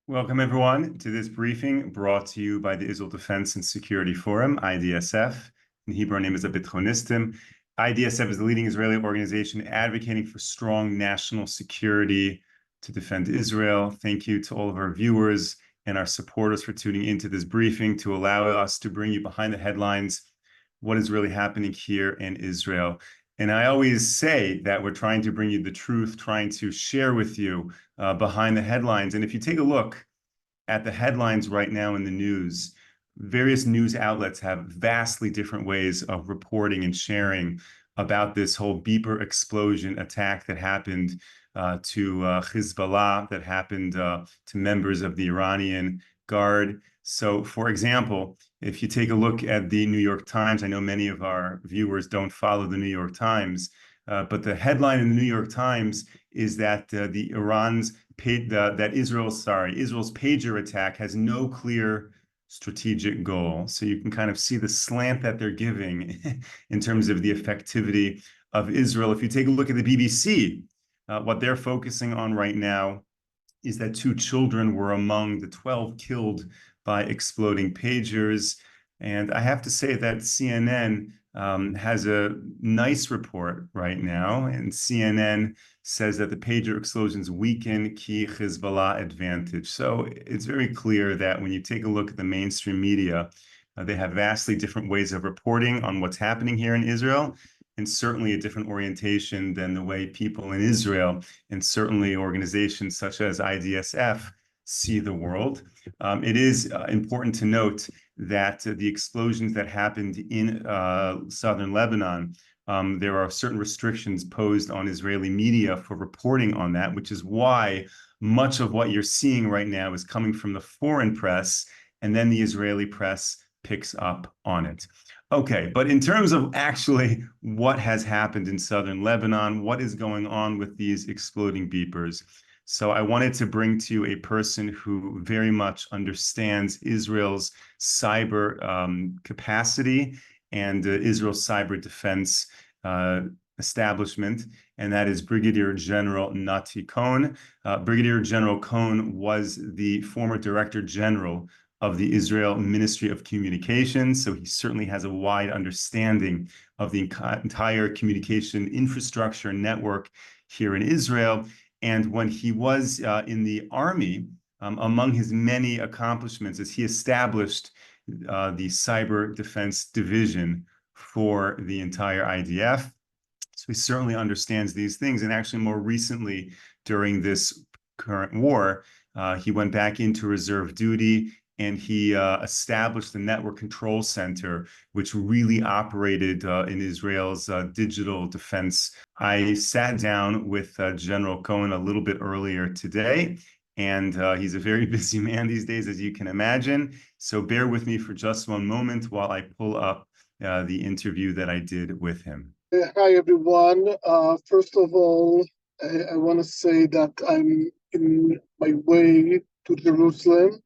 Welcome, everyone, to this briefing brought to you by the Israel Defense and Security Forum, IDSF. In Hebrew, our name is Abitchonistim. IDSF is the leading Israeli organization advocating for strong national security to defend Israel. Thank you to all of our viewers and our supporters for tuning into this briefing to allow us to bring you behind the headlines, what is really happening here in Israel. And I always say that we're trying to bring you the truth, trying to share with you behind the headlines. And if you take a look at the headlines right now in the news, various news outlets have vastly different ways of reporting and sharing about this whole beeper explosion attack that happened to Hezbollah, that happened to members of the Iranian Guard. So, for example, if you take a look at the New York Times, I know many of our viewers don't follow the New York Times, but the headline in the New York Times is that Israel's pager attack has no clear strategic goal. So you can kind of see the slant that they're giving in terms of the effectivity of Israel. If you take a look at the BBC, what they're focusing on right now is that 2 children were among the 12 killed by exploding pagers. And I have to say that CNN has a nice report right now, and CNN says that the pager explosions weaken key Hezbollah advantage. So it's very clear that when you take a look at the mainstream media, they have vastly different ways of reporting on what's happening here in Israel, and certainly a different orientation than the way people in Israel and certainly organizations such as IDSF see the world. It is important to note that the explosions that happened in Southern Lebanon, there are certain restrictions posed on Israeli media for reporting on that, which is why much of what you're seeing right now is coming from the foreign press, and then the Israeli press picks up on it. Okay, but in terms of actually what has happened in Southern Lebanon, what is going on with these exploding beepers? So I wanted to bring to you a person who very much understands Israel's cyber capacity and Israel's cyber defense establishment, and that is Brigadier General Nati Cohen. Brigadier General Cohen was the former Director General of the Israel Ministry of Communications, so he certainly has a wide understanding of the entire communication infrastructure network here in Israel. And when he was in the army, among his many accomplishments is he established the Cyber Defense Division for the entire IDF. So he certainly understands these things. And actually, more recently, during this current war, he went back into reserve duty, and he established the Network Control Center, which really operated in Israel's digital defense. I sat down with General Cohen a little bit earlier today, and he's a very busy man these days, as you can imagine. So bear with me for just one moment while I pull up the interview that I did with him. Hi, everyone. First of all, I want to say that I'm in my way to Jerusalem.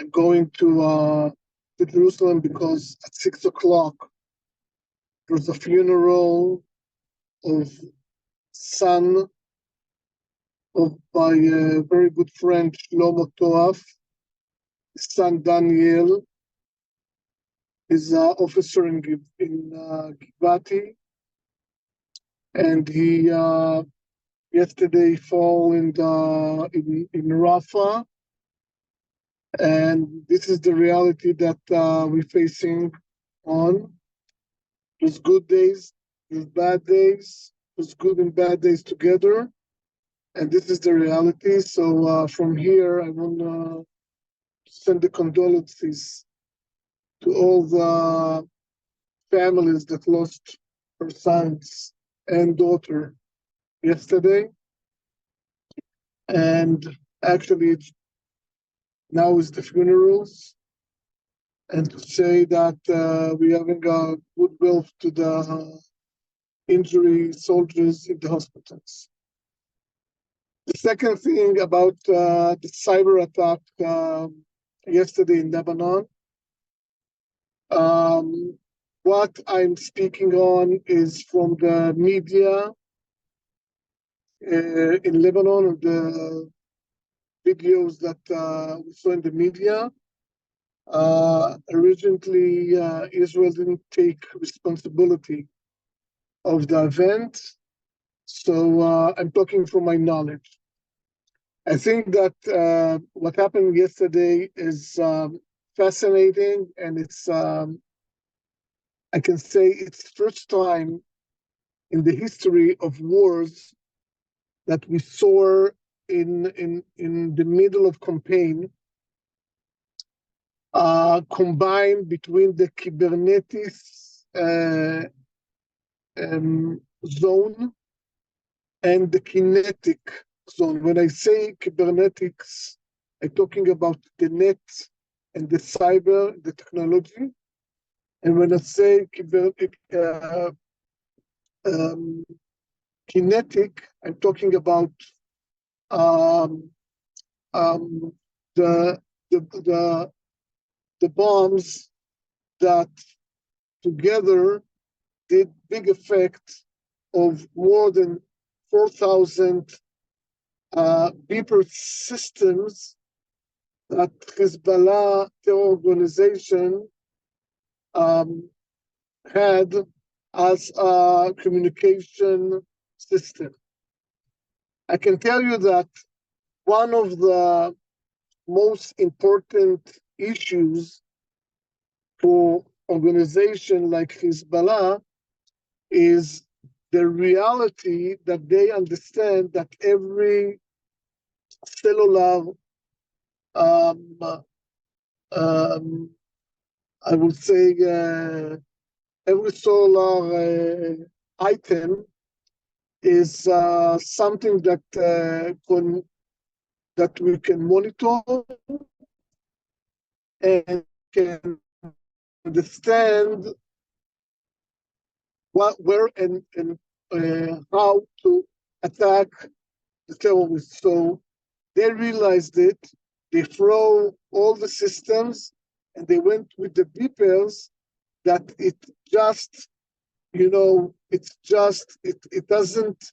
I'm going to Jerusalem because at 6 o'clock there's a funeral of son of my very good friend Shlomo Toaf. His son Daniel is an officer in Givati, and he yesterday fell in Rafah. And this is the reality that we're facing on. There's good days, there's bad days, there's good and bad days together. And this is the reality. So from here, I want to send the condolences to all the families that lost their sons and daughter yesterday. And actually, now is the funerals, and to say that we're having a goodwill to the injured soldiers in the hospitals. The second thing about the cyber attack yesterday in Lebanon, what I'm speaking on is from the media in Lebanon, the videos that we saw in the media. Originally, Israel didn't take responsibility of the event. So I'm talking from my knowledge. I think that what happened yesterday is fascinating, and it's I can say it's first time in the history of wars that we saw in the middle of campaign combined between the Kubernetes zone and the kinetic zone. When I say cybernetics, I'm talking about the net and the cyber, the technology. And when I say kinetic, I'm talking about um, um, the, the, the bombs that together did big effect of more than 4,000 beeper systems that Hezbollah terror organization had as a communication system. I can tell you that one of the most important issues for organization like Hezbollah is the reality that they understand that every cellular, um, I would say, every solar item is something that that we can monitor and can understand where and how to attack the terrorists. So they realized it. They throw all the systems, and they went with the beepers. That it just, it doesn't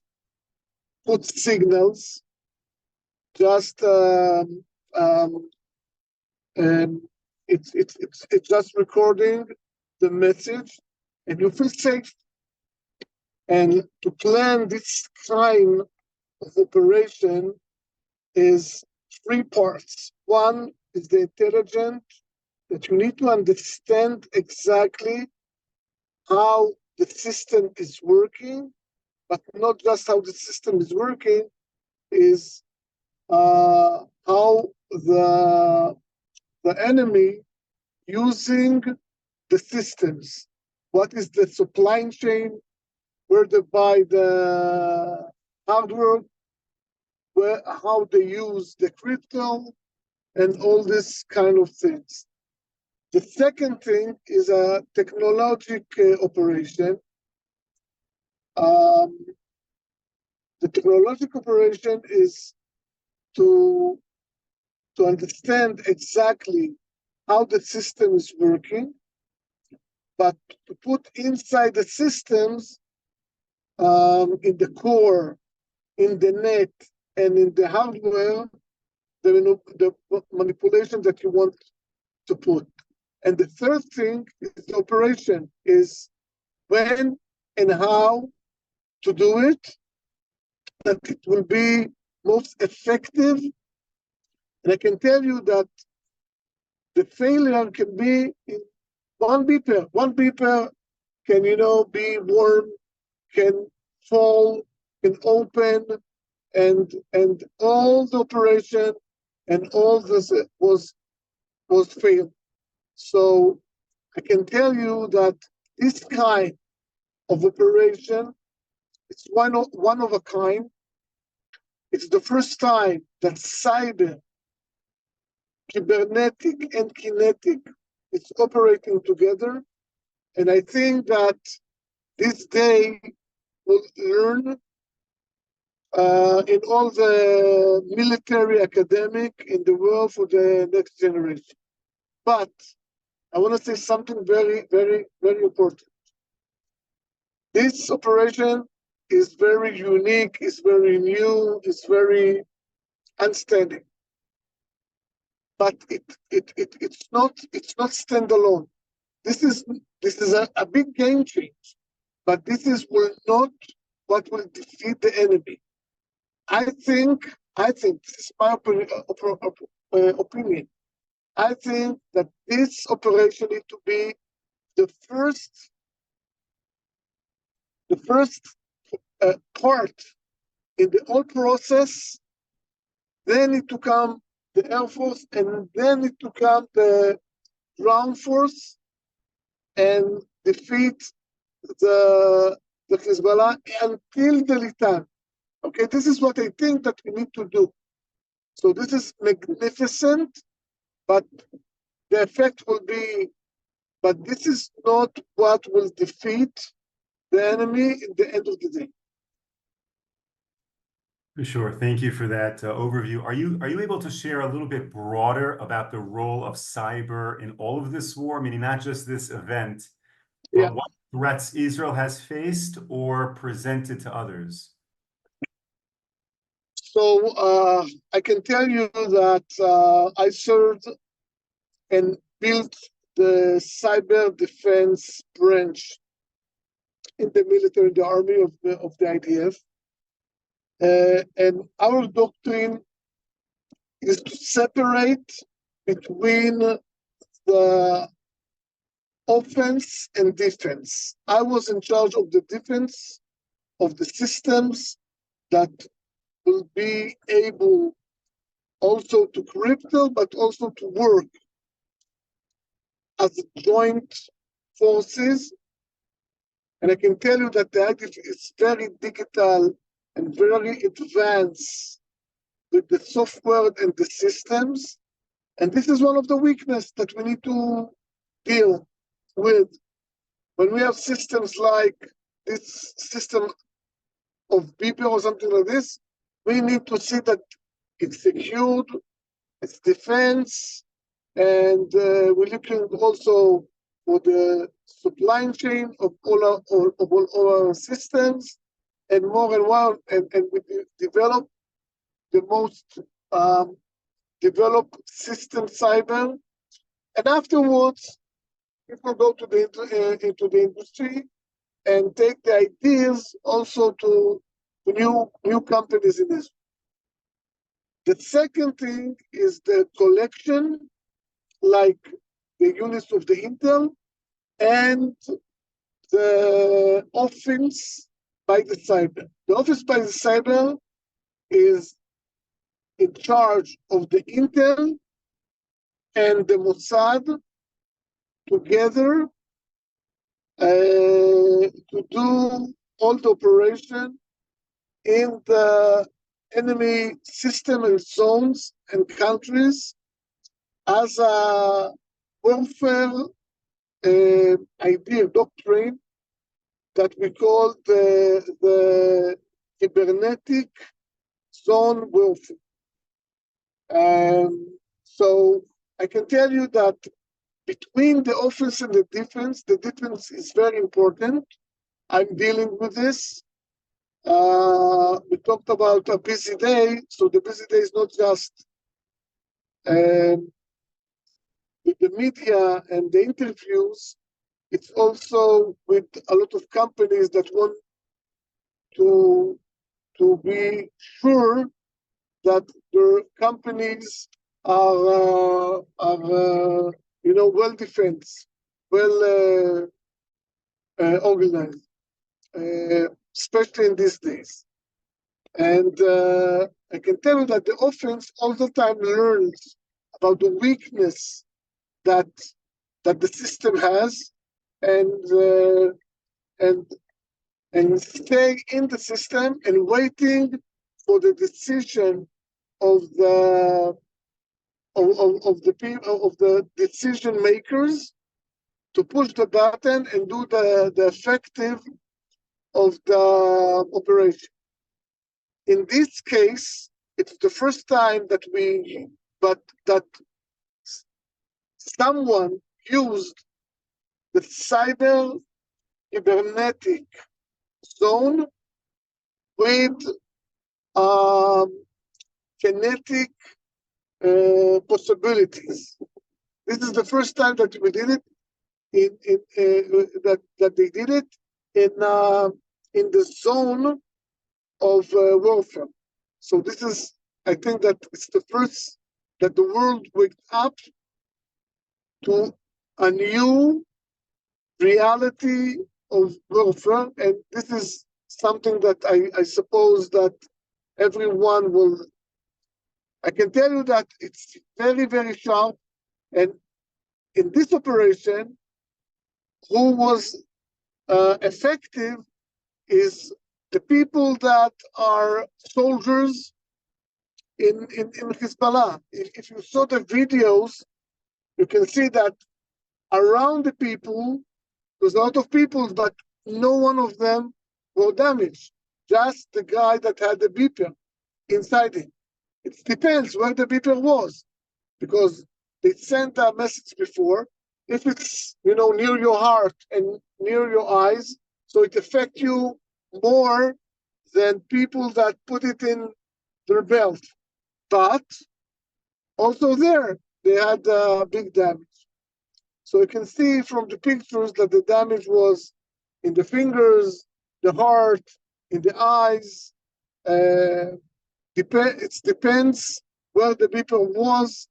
put signals. Just it's just recording the message, and you feel safe. And to plan this kind of operation is three parts. One is the intelligence, that you need to understand exactly how the system is working, but not just how the system is working, is how the enemy using the systems. What is the supply chain? Where they buy the hardware? How they use the crypto, and all this kind of things. The second thing is a technological operation. The technological operation is to understand exactly how the system is working, but to put inside the systems, in the core, in the net, and in the hardware, the manipulation that you want to put. And the third thing is the operation, is when and how to do it, that it will be most effective. And I can tell you that the failure can be in one beeper. One beeper can, be warm, can fall, can open, and all the operation and all this was failed. So I can tell you that this kind of operation, it's one of a kind. It's the first time that cyber, cybernetic, and kinetic is operating together. And I think that this day will learn in all the military academic in the world for the next generation. But I want to say something very, very, very important. This operation is very unique, it's very new, it's very outstanding. but it's not standalone. This is a big game change, but will not what will defeat the enemy. I think this is my opinion. I think that this operation needs to be the first part in the whole process. Then it to come the Air Force, and then it to come the ground force and defeat the Hezbollah until the Litan. Okay, this is what I think that we need to do. So this is magnificent, but the effect will be, but this is not what will defeat the enemy in the end of the day. Sure. Thank you for that overview. Are you able to share a little bit broader about the role of cyber in all of this war? Meaning not just this event, but what threats Israel has faced or presented to others? So I can tell you that I served and built the cyber defense branch in the military, the army of the IDF. And our doctrine is to separate between the offense and defense. I was in charge of the defense of the systems that will be able also to crypto, but also to work as joint forces. And I can tell you that the IDF is very digital and very advanced with the software and the systems. And this is one of the weaknesses that we need to deal with. When we have systems like this system of BB or something like this, we need to see that it's secured, it's defense, and we're looking also for the supply chain of all our systems, and more and more, and we develop the most developed system cyber, and afterwards people go to into the industry and take the ideas also to new companies in Israel. The second thing is the collection, like the units of the Intel and the offense by the cyber. The offense by the cyber is in charge of the Intel and the Mossad together to do all the operation in the enemy system and zones and countries as a warfare idea, doctrine that we call the cybernetic zone warfare. So I can tell you that between the offense and the defense is very important. I'm dealing with this. We talked about a busy day, so the busy day is not just with the media and the interviews, it's also with a lot of companies that want to be sure that their companies are well defended, well organized, especially in these days. And I can tell you that the offense all the time learns about the weakness that the system has, and stay in the system and waiting for the decision of the decision makers to push the button and do the effective of the operation. In this case, it's the first time that someone used the cyber cybernetic zone with kinetic possibilities. This is the first time that we did it. That they did it in the zone of warfare. So this is, I think that it's the first that the world waked up to a new reality of warfare, and this is something that I suppose that everyone will. I can tell you that it's very, very sharp, and in this operation, who was effective is the people that are soldiers in Hezbollah. If you saw the videos, you can see that around the people, there's a lot of people, but no one of them were damaged. Just the guy that had the beeper inside him. It depends where the beeper was, because they sent a message before. If it's near your heart and near your eyes, so it affects you more than people that put it in their belt. But also there, they had big damage. So you can see from the pictures that the damage was in the fingers, the heart, in the eyes. It depends where the beeper was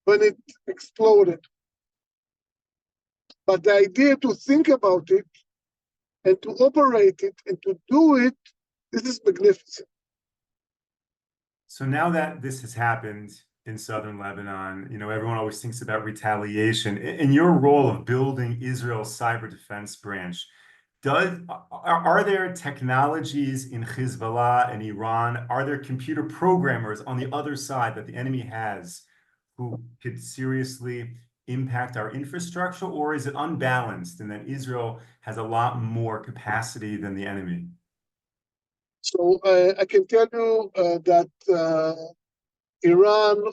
when it exploded. But the idea to think about it and to operate it and to do it, this is magnificent. So now that this has happened in Southern Lebanon, everyone always thinks about retaliation. In your role of building Israel's cyber defense branch, are there technologies in Hezbollah and Iran? Are there computer programmers on the other side that the enemy has who could seriously impact our infrastructure, or is it unbalanced and that Israel has a lot more capacity than the enemy? So I can tell you that Iran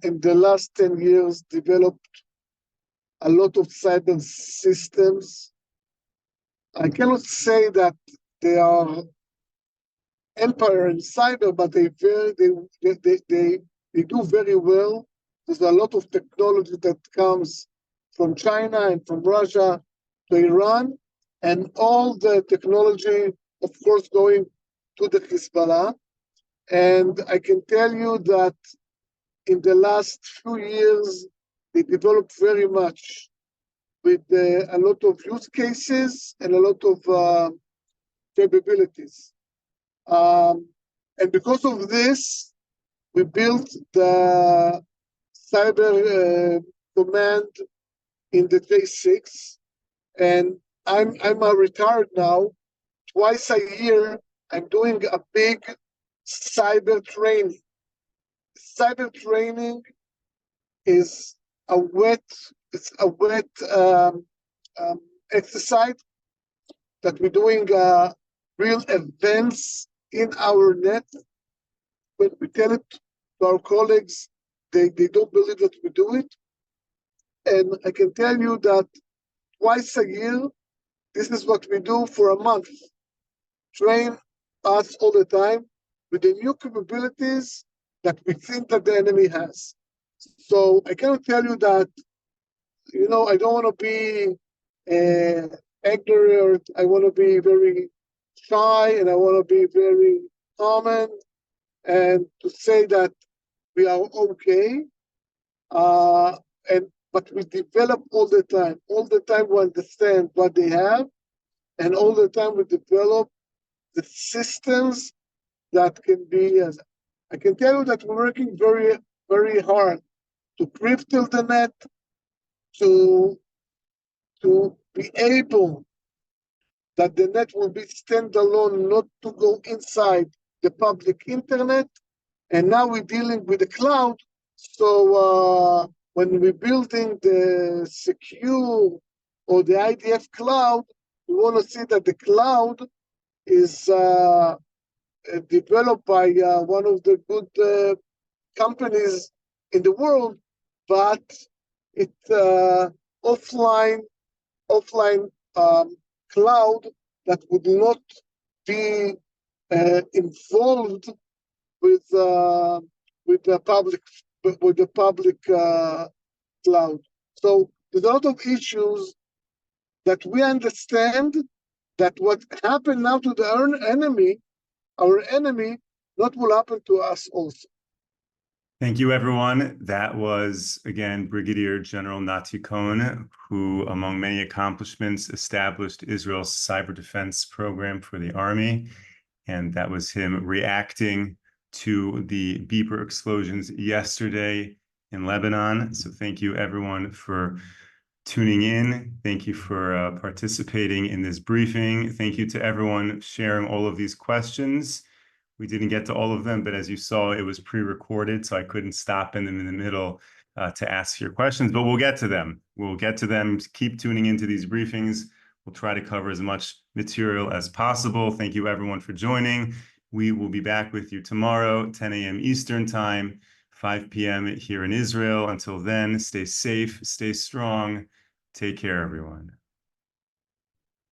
in the last 10 years developed a lot of cyber systems. I cannot say that they are empire in cyber, but they do very well. There's a lot of technology that comes from China and from Russia to Iran, and all the technology, of course, going to the Hezbollah. And I can tell you that in the last few years, they developed very much with a lot of use cases and a lot of capabilities. And because of this, we built the cyber command in the J6, and I'm retired now. Twice a year, I'm doing a big cyber training. Cyber training is a wet exercise that we're doing real events in our net. When we tell it to our colleagues, they don't believe that we do it. And I can tell you that twice a year, this is what we do for a month. Train us all the time with the new capabilities that we think that the enemy has. So I cannot tell you that, I don't want to be ignorant. I want to be very shy, and I want to be very common, and to say that we are okay. But we develop all the time. All the time we understand what they have, and all the time we develop the systems that can be. I can tell you that we're working very, very hard to crypto the net, to be able that the net will be standalone, not to go inside the public internet. And now we're dealing with the cloud. So when we're building the secure or the IDF cloud, we want to see that the cloud is developed by one of the good companies in the world, but it's offline cloud that would not be involved with with the public cloud. So there's a lot of issues that we understand that what happened now to our enemy, not will happen to us also. Thank you, everyone. That was, again, Brigadier General Nati Cohen, who, among many accomplishments, established Israel's cyber defense program for the Army. And that was him reacting to the beeper explosions yesterday in Lebanon. So thank you, everyone, for tuning in. Thank you for participating in this briefing. Thank you to everyone sharing all of these questions. We didn't get to all of them, but as you saw, it was pre-recorded, so I couldn't stop in the middle to ask your questions, but we'll get to them. We'll get to them. Keep tuning into these briefings. We'll try to cover as much material as possible. Thank you, everyone, for joining. We will be back with you tomorrow, 10 a.m. Eastern Time, 5 p.m. here in Israel. Until then, stay safe, stay strong. Take care, everyone.